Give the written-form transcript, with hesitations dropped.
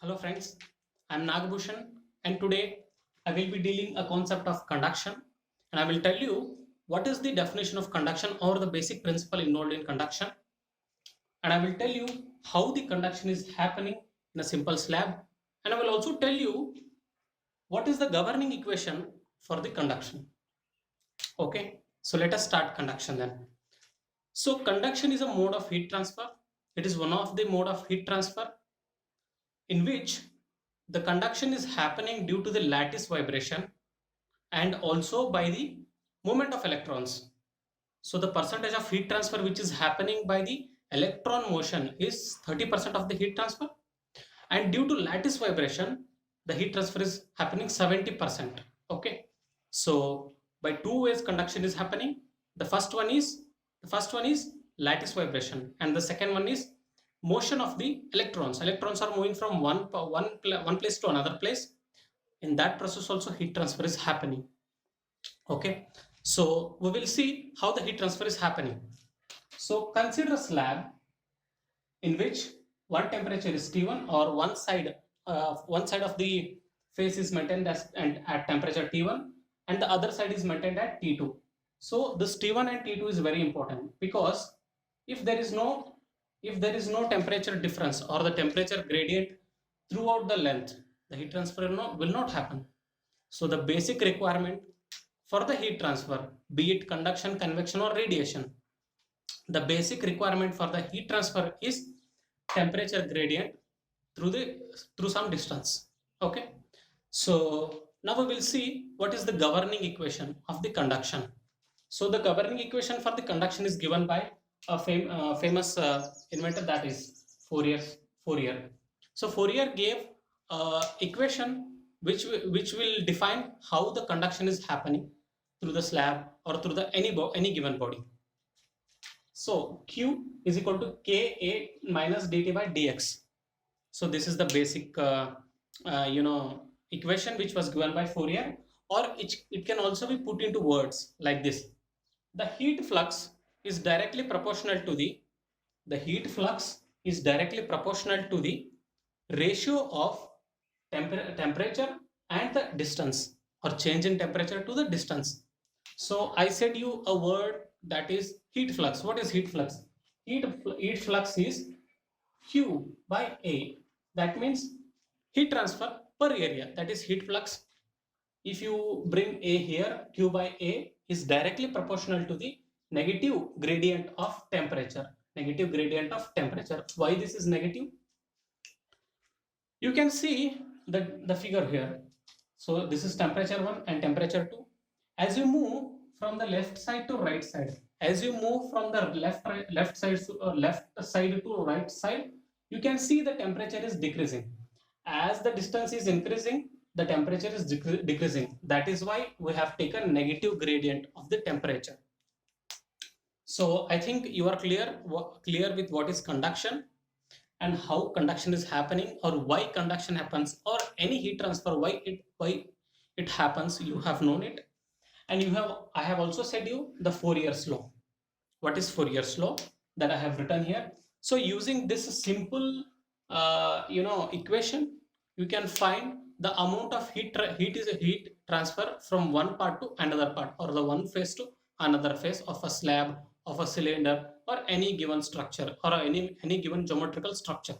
Hello friends, I am Nagbhushan and today I will be dealing a concept of conduction and I will tell you what is the definition of conduction or the basic principle involved in conduction, and I will tell you how the conduction is happening in a simple slab, and I will also tell you what is the governing equation for the conduction. Okay, so let us start conduction then. So conduction is a mode of heat transfer. It is one of the mode of heat transfer in which the conduction is happening due to the lattice vibration and also by the movement of electrons. So the percentage of heat transfer which is happening by the electron motion is 30% of the heat transfer, and due to lattice vibration the heat transfer is happening 70%. Okay, so by two ways conduction is happening. The first one is lattice vibration, and the second one is motion of the electrons are moving from one place to another place. In that process also heat transfer is happening. Okay, so we will see how the heat transfer is happening. So consider a slab in which one temperature is T1, or one side of the face is maintained and at temperature T1, and the other side is maintained at T2. So this T1 and T2 is very important, because if there is no temperature difference or the temperature gradient throughout the length, the heat transfer will not happen. So the basic requirement for the heat transfer, be it conduction, convection or radiation, the basic requirement for the heat transfer is temperature gradient through some distance. Okay, so now we will see what is the governing equation of the conduction. So the governing equation for the conduction is given by a famous inventor, that is Fourier. So Fourier gave equation which will define how the conduction is happening through the slab or through the any given body. So Q is equal to Ka minus dt by dx. So this is the basic equation which was given by Fourier, or it can also be put into words like this. The heat flux is directly proportional to the heat flux is directly proportional to the ratio of temperature and the distance, or change in temperature to the distance. So I said you a word, that is heat flux. What is heat flux? Heat flux is Q by A. That means heat transfer per area, that is heat flux. If you bring A here, Q by A is directly proportional to the negative gradient of temperature. Negative gradient of temperature. Why this is negative? You can see the figure here. So this is temperature 1 and temperature 2. As you move from the left side to right side, as you move from the left side to right side, you can see the temperature is decreasing. As the distance is increasing, the temperature is decreasing. That is why we have taken negative gradient of the temperature. So I think you are clear with what is conduction and how conduction is happening, or why conduction happens, or any heat transfer, why it happens. You have known it, and I have also said you the Fourier's law. What is Fourier's law that I have written here? So using this simple equation, you can find the amount of heat transfer from one part to another part, or the one phase to another phase of a slab, of a cylinder, or any given structure, or any given geometrical structure.